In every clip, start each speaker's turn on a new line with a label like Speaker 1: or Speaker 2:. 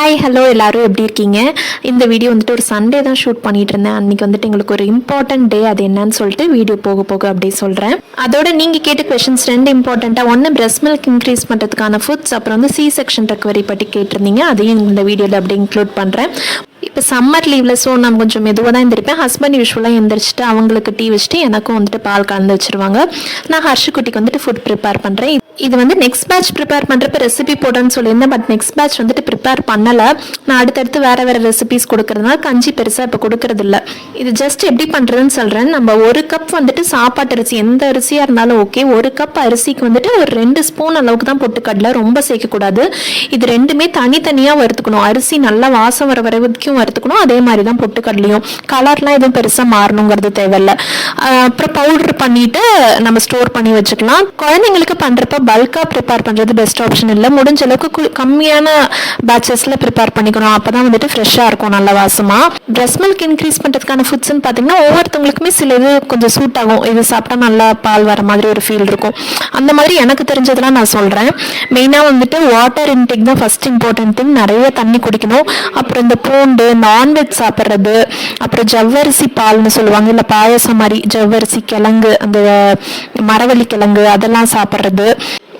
Speaker 1: Hi hello எல்லாரும் எப்படி இருக்கீங்க? இந்த வீடியோ வந்துட்டு ஒரு சண்டே தான் ஷூட் பண்ணிட்டு இருந்தேன். அன்றைக்கி வந்துட்டு எங்களுக்கு ஒரு இம்பார்ட்டன்ட் டே, அது என்னன்னு சொல்லிட்டு வீடியோ போக போக அப்படி சொல்கிறேன். அதோட நீங்கள் கேட்ட கொஷின்ஸ் ரெண்டு இம்பார்ட்டண்ட்டாக, ஒன்று பிரெஸ்ட் மில்க் இன்க்ரீஸ் பண்ணுறதுக்கான ஃபுட்ஸ், அப்புறம் வந்து சி செக்ஷன் ரெக்கவரி பற்றி கேட்டிருந்தீங்க. அதையும் இந்த வீடியோவில் அப்படி இன்க்ளூட் பண்ணுறேன். இப்போ சம்மர் லீவில் ஸோ நான் கொஞ்சம் மெதுவாக தான் எழுந்திருப்பேன். ஹஸ்பண்ட் யூஸ்வலாக எழுந்திரிச்சிட்டு அவங்களுக்கு டீ வச்சுட்டு எனக்கும் வந்துட்டு பால் கலந்து வச்சுருவாங்க. நான் ஹர்ஷுக்குட்டிக்கு வந்துட்டு ஃபுட் ப்ரிப்பேர் பண்ணுறேன். இது வந்து நெக்ஸ்ட் பேட்ச் ப்ரிப்பேர் பண்ணுறப்ப ரெசிபி போடுறேன்னு சொல்லியிருந்தேன். பட் நெக்ஸ்ட் பேட்ச் வந்துட்டு ப்ரிப்பேர் பண்ணலை. நான் அடுத்தடுத்து வேறு ரெசிபிஸ் கொடுக்குறதுனால கஞ்சி பெருசாக இப்போ கொடுக்குறதில்ல. இது ஜஸ்ட் எப்படி பண்ணுறதுன்னு சொல்கிறேன். நம்ம ஒரு கப் வந்துட்டு சாப்பாட்டு அரிசி, எந்த அரிசியாக இருந்தாலும் ஓகே, ஒரு கப் அரிசிக்கு வந்துட்டு ஒரு 2 ஸ்பூன் அளவுக்கு தான் பொட்டுக்கடலை, ரொம்ப சேர்க்கக்கூடாது. இது ரெண்டுமே தனித்தனியாக வறுத்துக்கணும். அரிசி நல்லா வாசம் வர வரைக்கும் வறுத்துக்கணும். அதே மாதிரி தான் பொட்டுக்கடலையும். கலர்லாம் எதுவும் பெருசாக மாறணுங்கிறது தேவையில்லை. அப்புறம் பவுடர் பண்ணிவிட்டு நம்ம ஸ்டோர் பண்ணி வச்சுக்கலாம். குழந்தைங்களுக்கு பண்ணுறப்ப பல்காக ப்ரிப்பேர் பண்ணுறது பெஸ்ட் ஆப்ஷன் இல்லை. முடிஞ்ச அளவுக்கு கம்மியான பேட்சஸில் ப்ரிப்பேர் பண்ணிக்கணும். அப்போ தான் வந்துட்டு ஃப்ரெஷ்ஷாக இருக்கும், நல்ல வாசமாக. பிரெஸ்ட் மில்க் இன்க்ரீஸ் பண்ணுறதுக்கான ஃபுட்ஸ்ன்னு பார்த்தீங்கன்னா ஒவ்வொருத்தவங்களுக்குமே சில இது கொஞ்சம் சூட் ஆகும். இது சாப்பிட்டா நல்லா பால் வர மாதிரி ஒரு ஃபீல் இருக்கும். அந்த மாதிரி எனக்கு தெரிஞ்சதெல்லாம் நான் சொல்கிறேன். மெயினாக வந்துட்டு வாட்டர் இன்டேக் தான் ஃபஸ்ட் இம்பார்ட்டன்ட் திங். நிறைய தண்ணி குடிக்கணும். அப்புறம் இந்த பூண்டு, நான்வெஜ் சாப்பிட்றது, அப்புறம் ஜவ்வரிசி பால்னு சொல்லுவாங்க, இல்லை பாயசம் மாதிரி ஜவ்வரிசி கிழங்கு, அந்த மரவள்ளி கிழங்கு அதெல்லாம் சாப்பிட்றது.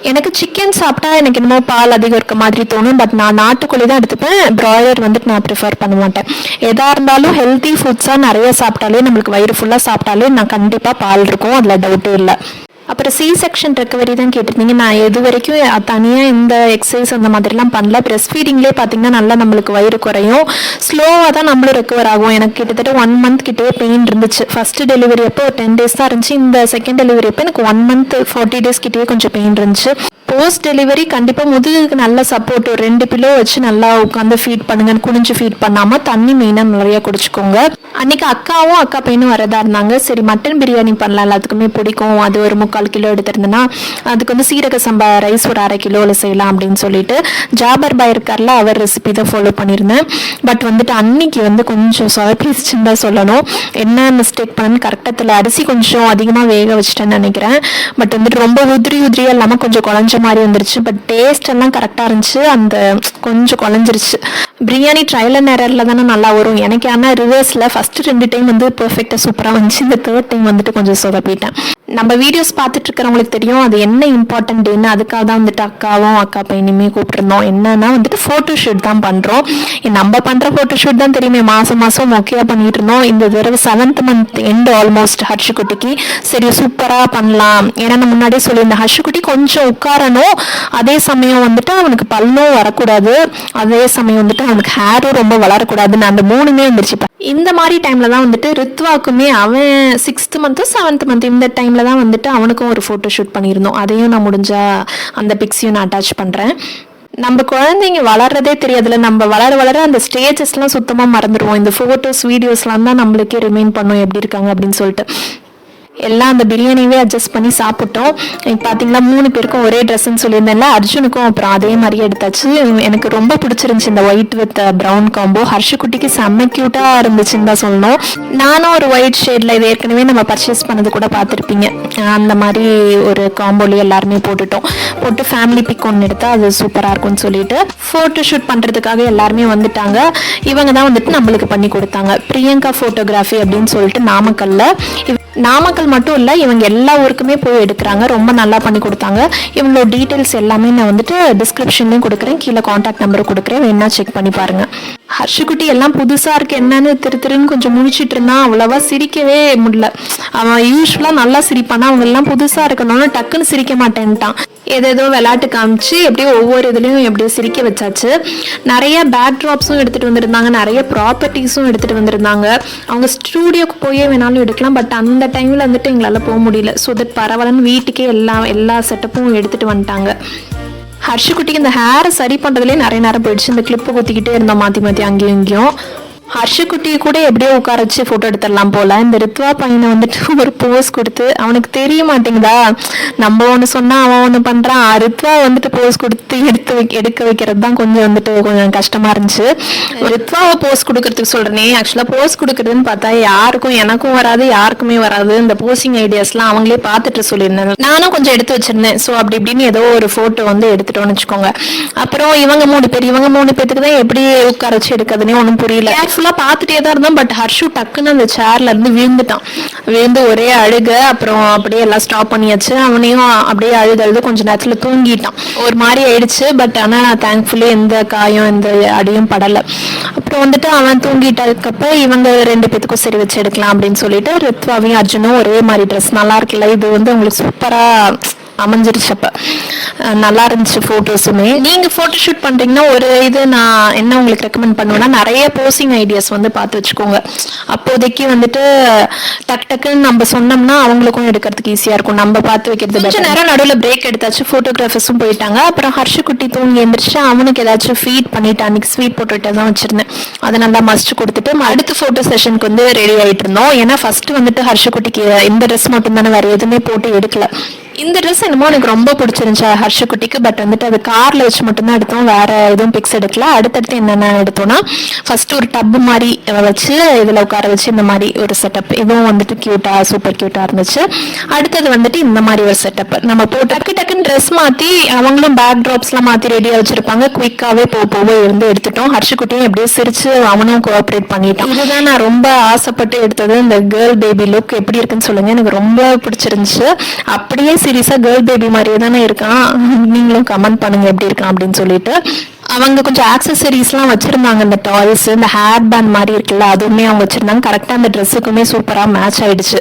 Speaker 1: எனக்கு சிக்கன் சாப்பிட்டா எனக்கு என்னமோ பால் அதிகம் இருக்க மாதிரி தோணும். பட் நான் நாட்டுக்கோழி தான் எடுத்துப்பேன். பிராய்லர் வந்துட்டு நான் ப்ரிஃபர் பண்ண மாட்டேன். எதாக இருந்தாலும் ஹெல்த்தி ஃபுட்ஸாக நிறைய சாப்பிட்டாலே, நம்மளுக்கு வயிறு ஃபுல்லாக சாப்பிட்டாலே நான் கண்டிப்பாக பால் இருக்கும், அதில் டவுட்டே இல்லை. அப்புறம் சி செக்ஷன் ரெக்கவரி தான் கேட்டிருந்தீங்க. நான் இது வரைக்கும் தனியாக இந்த எக்ஸசைஸ் அந்த மாதிரிலாம் பண்ணல. பிரெஸ்ட் ஃபீடிங்லேயே பார்த்தீங்கன்னா நல்லா நம்மளுக்கு வயிறு குறையும். ஸ்லோவாக தான் நம்மளும் ரெக்கவர் ஆகும். எனக்கு கிட்டத்தட்ட 1 மந்த் கிட்டே பெயின் இருந்துச்சு. ஃபஸ்ட்டு டெலிவரி அப்போ ஒரு 10 டேஸ் தான் இருந்துச்சு. இந்த செகண்ட் டெலிவரி அப்போ எனக்கு 1 மந்த் 40 டேஸ் கிட்டே கொஞ்சம் பெயின் இருந்துச்சு. போஸ்ட் டெலிவரி கண்டிப்பாக முதுகுக்கு நல்ல சப்போர்ட், ஒரு 2 பில்லோ வச்சு நல்லா உட்காந்து ஃபீட் பண்ணுங்க. குனிஞ்சு ஃபீட் பண்ணாமல் தண்ணி மெயினாக நிறையா குடிச்சுக்கோங்க. அன்றைக்கி அக்காவும் அக்கா பையனும் வரதா இருந்தாங்க. சரி மட்டன் பிரியாணி பண்ணலாம், எல்லாத்துக்குமே பிடிக்கும். அது ஒரு 3/4 கிலோ எடுத்திருந்தேன்னா அதுக்கு வந்து சீரக சம்பா ரைஸ் ஒரு 1/2 கிலோவில் செய்யலாம் அப்படின்னு சொல்லிட்டு ஜாபர் பாய் இருக்கார்ல, அவர் ரெசிபி தான் ஃபாலோ பண்ணியிருந்தேன். பட் வந்துட்டு அன்னைக்கு வந்து கொஞ்சம் சொதப்பிச்சுன்னு தான் சொல்லணும். என்ன மிஸ்டேக் பண்ணேன்னு கரெக்டாக அரிசி கொஞ்சம் அதிகமாக வேக வச்சுட்டேன்னு நினைக்கிறேன். பட் வந்துட்டு ரொம்ப உதிரியாக இல்லாமல் கொஞ்சம் குழஞ்ச மாதிரி வந்துருச்சு. பட் டேஸ்ட் எல்லாம் கரெக்டாக இருந்துச்சு. அந்த கொஞ்சம் குழஞ்சிருச்சு. பிரியாணி ட்ரையல் அண்ட் எரரில் தானே நல்லா வரும். எனக்கு ஆனால் ரிவர்ஸில் ஃபஸ்ட்டு 2 டைம் வந்து பெர்ஃபெக்டாக சூப்பராக வந்துச்சு. இந்த 3rd டைம் வந்துட்டு கொஞ்சம் சொதப்பிட்டேன். நம்ம வீடியோஸ் பார்த்துட்டு இருக்கிறவங்களுக்கு தெரியும் அது என்ன இம்பார்ட்டன்ட் டேன்னு. அதுக்காக தான் வந்துட்டு அக்காவும் அக்கா பையனுமே கூப்பிட்டுருந்தோம். என்னன்னா வந்துட்டு ஃபோட்டோ ஷூட் தான் பண்ணுறோம். நம்ம பண்ணுற ஃபோட்டோ ஷூட் தான் தெரியுமே, மாதம் மொக்கையாக பண்ணிட்டு இருந்தோம். இந்த தடவை 7th மந்த் எண்ட் ஆல்மோஸ்ட் ஹர்ஷுக்குட்டிக்கு சரி சூப்பராக பண்ணலாம். ஏன்னா நான் முன்னாடியே சொல்லியிருந்தேன், ஹர்ஷுக்குட்டி கொஞ்சம் உட்காரணும், அதே சமயம் வந்துட்டு அவனுக்கு பல்லும் வரக்கூடாது, அதே சமயம் வந்துட்டு அவனுக்கு ஹேரும் ரொம்ப வளரக்கூடாதுன்னு அந்த 3மே வந்துருச்சு. இந்த மாதிரி டைமில் தான் வந்துட்டு ரித்வாக்குமே அவன் 6th மந்த்து 7th மந்த் இந்த டைமில் தான் வந்துட்டு அவனுக்கும் ஒரு ஃபோட்டோ ஷூட் பண்ணியிருந்தோம். அதையும் நான் முடிஞ்சா அந்த பிக்ஸையும் நான் அட்டாச் பண்ணுறேன். நம்ம குழந்தைங்க வளர்றதே தெரியாதுல, நம்ம வளர அந்த ஸ்டேஜஸ்லாம் சுத்தமாக மறந்துடுவோம். இந்த ஃபோட்டோஸ் வீடியோஸ்லாம் தான் நம்மளுக்கே ரிமைண்ட் பண்ணும் எப்படி இருக்காங்க அப்படின்னு சொல்லிட்டு. எல்லாம் அந்த பிரியாணியே அட்ஜஸ்ட் பண்ணி சாப்பிட்டோம். பார்த்தீங்களா 3 பேருக்கும் ஒரே ட்ரெஸ்ன்னு சொல்லியிருந்தேன்ல, அர்ஜுனுக்கும் அப்புறம் அதே மாதிரியே எடுத்தாச்சு. எனக்கு ரொம்ப பிடிச்சிருந்துச்சு இந்த ஒயிட் வித் ப்ரௌன் காம்போ. ஹர்ஷுக்குட்டிக்கு செம்ம க்யூட்டாக இருந்துச்சுன்னு தான் சொல்லணும். நானும் ஒரு ஒயிட் ஷேடில் இது ஏற்கனவே நம்ம பர்ச்சேஸ் பண்ணது கூட பார்த்துருப்பீங்க. அந்த மாதிரி ஒரு காம்போலேயே எல்லாருமே போட்டு ஃபேமிலி பிக் ஒன்று எடுத்தால் அது சூப்பராக இருக்கும்னு சொல்லிட்டு ஃபோட்டோ ஷூட் பண்ணுறதுக்காக எல்லாருமே வந்துட்டாங்க. இவங்க தான் வந்துட்டு நம்மளுக்கு பண்ணி கொடுத்தாங்க. பிரியங்கா ஃபோட்டோகிராஃபி அப்படின்னு சொல்லிட்டு நாமக்கல் மட்டும் இல்லை, இவங்க எல்லா ஊருக்குமே போய் எடுக்கிறாங்க. ரொம்ப நல்லா பண்ணி கொடுத்தாங்க. இவங்களோட டீட்டெயில்ஸ் எல்லாமே நான் வந்துட்டு டிஸ்கிரிப்ஷன்லையும் கொடுக்குறேன், கீழே காண்டாக்ட் நம்பரும் கொடுக்குறேன், வேணா செக் பண்ணி பாருங்கள். ஹர்ஷுக்குட்டி எல்லாம் புதுசாக இருக்குது என்னன்னு திருன்னு கொஞ்சம் முழிச்சிட்டு இருந்தான். அவ்வளோவா சிரிக்கவே முடியல. அவன் யூஸ்வலாக நல்லா சிரிப்பானா, அவங்க எல்லாம் புதுசாக இருக்கணும்னு டக்குன்னு சிரிக்க மாட்டேன்ட்டான். ஏதேதோ விளையாட்டு காமிச்சு எப்படியோ ஒவ்வொரு இதுலேயும் எப்படியோ சிரிக்க வச்சாச்சு. நிறைய பேக் ட்ராப்ஸும் எடுத்துகிட்டு வந்திருந்தாங்க, நிறைய ப்ராப்பர்ட்டிஸும் எடுத்துகிட்டு வந்திருந்தாங்க. அவங்க ஸ்டூடியோக்கு போயே வேணாலும் எடுக்கலாம். பட் அந்த டைமில் வந்துட்டு எங்களால் போக முடியல. ஸோ தட் பரவாயில்லன்னு வீட்டுக்கே எல்லா செட்டப்பும் எடுத்துகிட்டு வந்துட்டாங்க. ஹர்ஷுக்குட்டிக்கு இந்த ஹேரை சரி பண்ணுறதுலேயே நிறைய நேரம் போயிடுச்சு. இந்த கிளிப்பு குத்திக்கிட்டே இருந்தோம் மாற்றி அங்கேயும் இங்கேயும். ஹர்ஷகுட்டியை கூட எப்படியோ உட்கார வச்சு ஃபோட்டோ எடுத்துடலாம் போல். இந்த ரித்வா பையனை வந்துட்டு ஒரு போஸ் கொடுத்து அவனுக்கு தெரிய மாட்டேங்குதா, நம்ம ஒன்று சொன்னால் அவன் ஒன்று பண்ணுறான். ரித்வா வந்துட்டு போஸ் கொடுத்து எடுக்க வைக்கிறது தான் கொஞ்சம் கஷ்டமாக இருந்துச்சு. ரித்வாவை போஸ் கொடுக்கறதுக்கு சொல்கிறேனே, ஆக்சுவலாக போஸ் கொடுக்குறதுன்னு பார்த்தா எனக்கும் வராது, யாருக்குமே வராது. இந்த போசிங் ஐடியாஸ்லாம் அவங்களே பார்த்துட்டு சொல்லியிருந்தாங்க. நானும் கொஞ்சம் எடுத்து வச்சிருந்தேன். ஸோ அப்படி இப்படின்னு ஏதோ ஒரு ஃபோட்டோ எடுத்துட்டோம்னு வச்சுக்கோங்க. அப்புறம் இவங்க மூணு பேத்துக்கு தான் எப்படி உட்கார வச்சு எடுக்கிறதுனே ஒன்றும் புரியல. ஃபுல்லாக பார்த்துட்டே தான் இருந்தோம். பட் ஹர்ஷு டக்குன்னு அந்த சேர்ல இருந்து விழுந்து ஒரே அழுக. அப்புறம் அப்படியே எல்லாம் ஸ்டாப் பண்ணியாச்சு. அவனையும் அப்படியே அழுது கொஞ்ச நேரத்தில் தூங்கிட்டான். ஒரு மாதிரி ஆயிடுச்சு. பட் ஆனால் தேங்க்ஃபுல்லி எந்த காயம் எந்த அடியும் படலை. அப்புறம் அவன் தூங்கிட்டதுக்கப்புறம் இவங்க 2 பேத்துக்கும் சரி வச்சு எடுக்கலாம் அப்படின்னு சொல்லிட்டு ரித்வாவையும் அர்ஜுனும் ஒரே மாதிரி ட்ரெஸ் நல்லா இருக்குல்ல, இது உங்களுக்கு சூப்பராக அமைஞ்சிருச்சு. அப்போ நல்லா இருந்துச்சு ஃபோட்டோஸுமே. நீங்கள் ஃபோட்டோ ஷூட் பண்ணுறீங்கன்னா ஒரு இது நான் என்ன உங்களுக்கு ரெக்கமெண்ட் பண்ணுவேன்னா, நிறைய போசிங் ஐடியாஸ் பார்த்து வச்சுக்கோங்க. அப்போதைக்கு டக்குன்னு நம்ம சொன்னோம்னா அவங்களுக்கும் எடுக்கிறதுக்கு ஈஸியாக இருக்கும். நம்ம பார்த்து வைக்கிறது கொஞ்சம் நேரம் நடுவில் பிரேக் எடுத்தாச்சு. ஃபோட்டோகிராஃபர்ஸும் போயிட்டாங்க. அப்புறம் ஹர்ஷகுட்டி தூங்கி எழுந்திரிச்சு அவனுக்கு ஏதாச்சும் ஃபீட் பண்ணிட்டு, அன்னைக்கு ஸ்வீட் போட்டுட்டு தான் வச்சிருந்தேன். அதை நல்லா மஸ்ட் கொடுத்துட்டு அடுத்த ஃபோட்டோ செஷனுக்கு ரெடி ஆகிட்டு இருந்தோம். ஏன்னா ஃபர்ஸ்ட் ஹர்ஷகுட்டிக்கு இந்த ட்ரெஸ் மட்டும் தானே, வேறு எதுவுமே போட்டு எடுக்கல. இந்த ட்ரெஸ் என்னமோ எனக்கு ரொம்ப பிடிச்சிருந்துச்சு ஹர்ஷகுட்டிக்கு. பட் அது கார்ல வச்சு மட்டும்தான் எடுத்தோம், வேற எதுவும் பிக்ஸ் எடுக்கல. அடுத்தடுத்து என்னென்ன எடுத்தோம்னா, ஃபர்ஸ்ட் ஒரு டப் மாதிரி வச்சு இதில் உட்கார வச்சு இந்த மாதிரி ஒரு செட்டப், இதுவும் கியூட்டா சூப்பர் கியூட்டா இருந்துச்சு. அடுத்தது இந்த மாதிரி ஒரு செட்டப் நம்ம போட்டு டக்குன்னு ட்ரெஸ் மாற்றி அவங்களும் பேக் ட்ராப்ஸ்லாம் மாற்றி ரெடியாக வச்சிருப்பாங்க. குயிக்காகவே போக எடுத்துட்டோம். ஹர்ஷகுட்டியும் எப்படியோ சிரிச்சு அவனும் கோஆப்ரேட் பண்ணிட்டான். இதுதான் நான் ரொம்ப ஆசைப்பட்டு எடுத்தது. இந்த கேர்ள் பேபி லுக் எப்படி இருக்குன்னு சொல்லுங்க, எனக்கு ரொம்ப பிடிச்சிருந்துச்சு. அப்படியே சீரியஸா கேர்ள் பேபி மாதிரியே தானே இருக்கான். நீங்களும் கமெண்ட் பண்ணுங்க எப்படி இருக்கான் அப்படின்னு சொல்லிட்டு. அவங்க கொஞ்சம் ஆக்சசரிஸ்லாம் வச்சிருந்தாங்க. இந்த டாய்ஸ், இந்த ஹேர் பேண்ட் மாதிரி இருக்குல்ல, அதுவுமே அவங்க வச்சிருந்தாங்க. கரெக்டாக அந்த ட்ரெஸ்ஸுக்குமே சூப்பராக மேட்ச் ஆயிடுச்சு.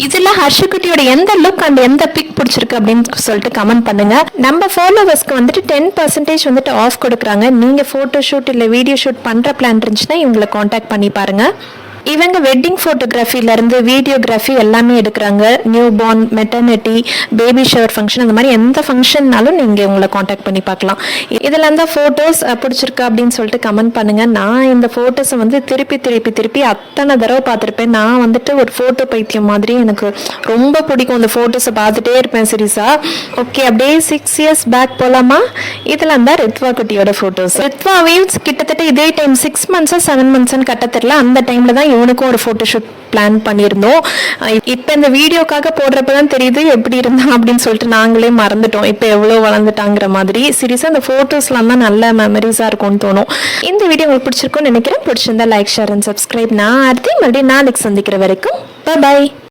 Speaker 1: இதுல ஹர்ஷகுட்டியோட எந்த லுக் அண்ட் எந்த பிக் பிடிச்சிருக்கு அப்படின்னு சொல்லிட்டு கமெண்ட் பண்ணுங்க. நம்ம ஃபாலோவர்ஸ்க்கு 10% ஆஃப் கொடுக்குறாங்க. நீங்க போட்டோ ஷூட் இல்லை வீடியோ ஷூட் பண்ற பிளான் இருந்துச்சுன்னா இவங்களை காண்டாக்ட் பண்ணி பாருங்க. இவங்க வெட்டிங் ஃபோட்டோகிராஃபிலேருந்து வீடியோகிராஃபி எல்லாமே எடுக்கிறாங்க. New born, maternity, baby shower function, அந்த மாதிரி எந்த ஃபங்க்ஷன்னாலும் நீங்கள் உங்களை காண்டாக்ட் பண்ணி பார்க்கலாம். இதில் அந்த ஃபோட்டோஸ் பிடிச்சிருக்கு அப்படின்னு சொல்லிட்டு கமெண்ட் பண்ணுங்கள். நான் இந்த ஃபோட்டோஸை திருப்பி அத்தனை தடவை பார்த்துருப்பேன். நான் ஒரு ஃபோட்டோ பைத்தியம் மாதிரி, எனக்கு ரொம்ப பிடிக்கும். இந்த ஃபோட்டோஸை பார்த்துட்டே இருப்பேன் சீரியஸாக. ஓகே, அப்படியே 6 years பேக் போகலாமா? இதில் தான் ரித்வா குட்டியோட ஃபோட்டோஸ். ரித்வாவையும் கிட்டத்தட்ட இதே டைம் 6 months 7 months கட்ட தெரியல, அந்த டைமில் தான் இவனுக்கும் ஒரு ஃபோட்டோஷூட் பிளான் பண்ணியிருந்தோம். இப்போ இந்த வீடியோக்காக போடுறப்ப தான் தெரியுது எப்படி இருந்தான் அப்படின்னு சொல்லிட்டு நாங்களே மறந்துட்டோம். இப்போ எவ்வளோ வளர்ந்துட்டாங்கிற மாதிரி. சீரியஸாக அந்த ஃபோட்டோஸ்லாம் தான் நல்ல மெமரிஸாக இருக்கும்னு தோணும். இந்த வீடியோ உங்களுக்கு பிடிச்சிருக்கும்னு நினைக்கிறேன். பிடிச்சிருந்தா லைக், ஷேர் அண்ட் சப்ஸ்கிரைப். நான் அடுத்து மறுபடியும் நாளைக்கு சந்திக்கிற வரைக்கும் பாய்.